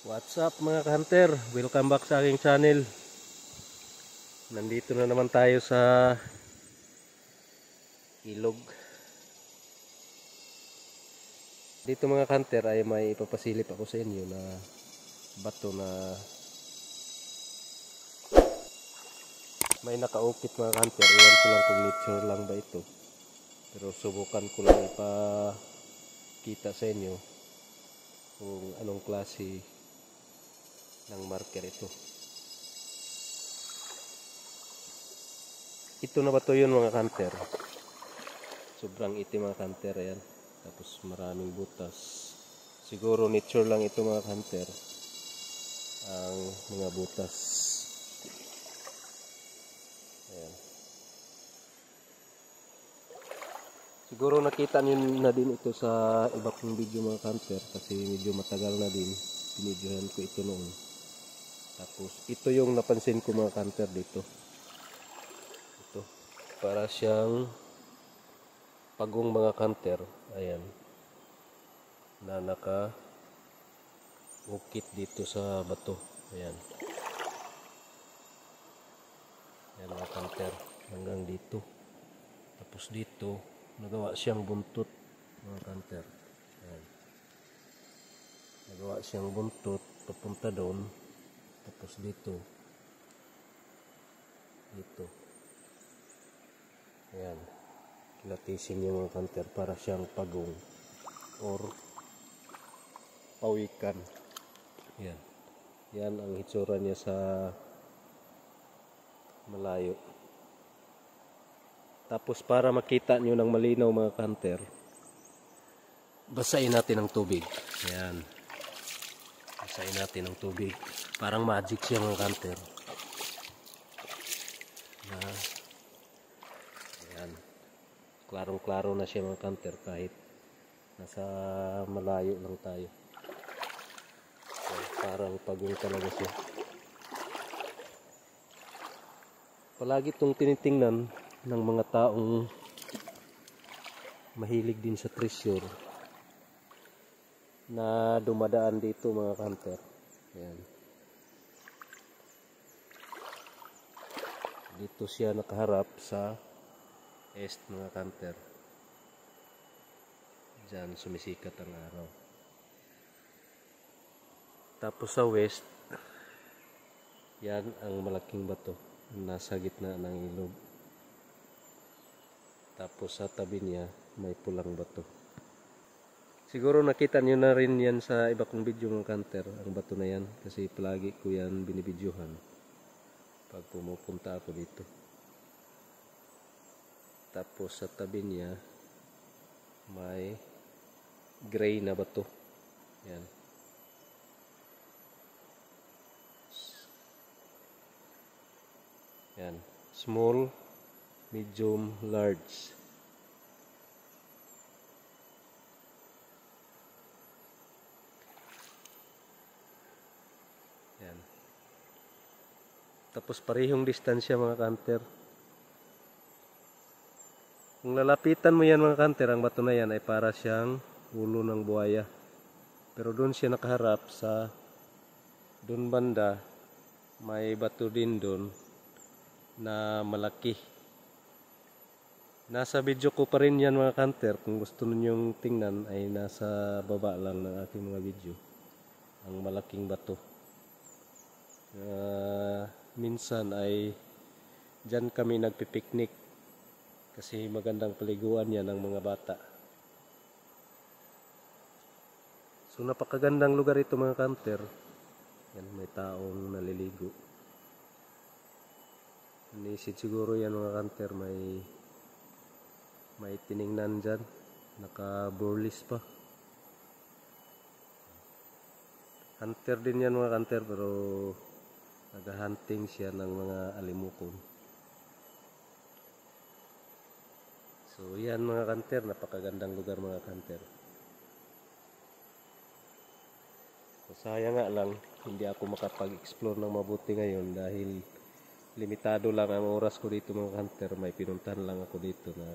What's up mga ka-hunter? Welcome back sa aking channel. Nandito na naman tayo sa ilog. Dito mga ka-hunter ay may ipapasilip ako sa inyo na bato na may nakaukit mga ka-hunter. Iwan ko lang kung nature lang ba ito. Pero subukan ko lang ipakita sa inyo kung anong klase ng marker ito. Ito na ba to yun mga hunter? Sobrang itim mga hunter yan. Tapos maraming butas. Siguro nature lang ito mga hunter. Ang mga butas. Ayan. Siguro nakita niyo na din ito sa iba kong video mga hunter. Kasi medyo matagal na din. Pinidyohan ko ito noon. Tapos ito yung napansin ko mga hunter dito. Ito. Para siyang pagong mga hunter. Ayan. Na naka-ukit dito sa bato. Ayan. Ayan mga hunter. Hanggang dito. Tapos dito, nagawa siyang buntot mga hunter. Ayan. Nagawa siyang buntot papunta doon. Tapos dito. Ayan. Kilatisin yung mga hunter para siyang pagong or pawikan. Ayan. Yan ang hitsura niya sa malayo. Tapos para makita nyo ng malinaw mga hunter, basahin natin ng tubig. Ayan. Basahin natin ng tubig. Parang magic siya mga hunter. Ayan. Klarong-klaro na siya mga hunter kahit nasa malayo lang tayo. Ayan, parang pagong talaga siya. Palagi itong tinitingnan ng mga taong mahilig din sa treasure na dumadaan dito mga hunter. Ayan. Dito siya nakaharap sa east mga hunter. Diyan sumisikat ang araw. Tapos sa west, yan ang malaking bato. Nasa gitna ng ilog. Tapos sa tabi niya, may pulang bato. Siguro nakita niyo na rin yan sa iba kong video mga hunter, ang bato na yan. Kasi palagi ko yan binibidyohan pag pumupunta ako dito. Tapos sa tabi niya, may gray na bato. Yan. Yan. Small, medium, large. Yan. Tapos parehong distansya mga hunter. Kung lalapitan mo yan mga hunter, ang bato na yan ay para siyang ulo ng buhaya. Pero doon siya nakaharap sa doon banda, may bato din doon na malaki. Nasa video ko pa rin yan mga hunter. Kung gusto ninyong tingnan ay nasa baba lang ng aking mga video. Ang malaking bato. Minsan ay dyan kami nagpipiknik. Kasi magandang paliguan yan ng mga bata. So napakagandang lugar ito mga hunter. Yan, may taong naliligo. Inisid siguro yan mga hunter, may tiningnan dyan, naka-burlis pa. Hunter din yan mga hunter, pero nag-hunting siya ng mga alimukon. So yan mga hunter, napakagandang lugar mga hunter. So, sayang nga lang hindi ako makapag-explore ng mabuti ngayon dahil limitado lang ang oras ko dito mga hunter. May pinuntahan lang ako dito na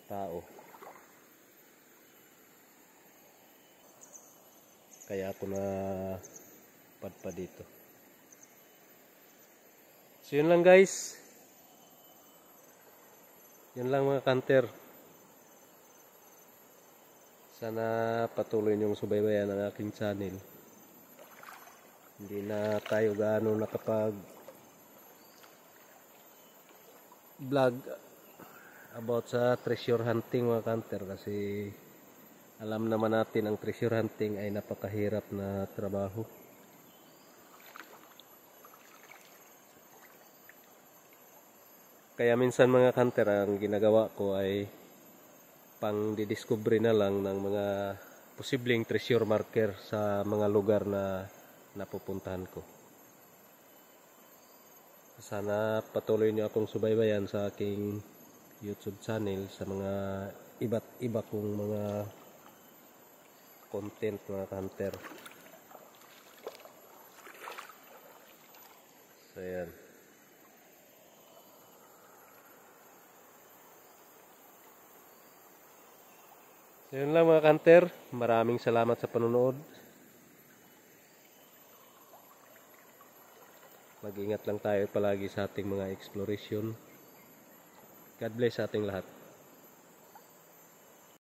tao. Kaya ako na padpa dito. So yun lang guys. Yun lang mga kanter. Sana patuloy niyong subaybayan ang aking channel. Hindi na tayo gaano nakapag vlog about sa treasure hunting mga kanter, kasi alam naman natin ang treasure hunting ay napakahirap na trabaho. Kaya minsan mga kanter, ang ginagawa ko ay pang didiscovery na lang ng mga posibleng treasure marker sa mga lugar na napupuntahan ko. Sana patuloy niyo akong subaybayan sa aking YouTube channel sa mga iba't iba kong mga content mga hunter. So yan. So yun lang mga hunter. Maraming salamat sa panonood. Mag-ingat lang tayo palagi sa ating mga exploration. God bless sa ating lahat.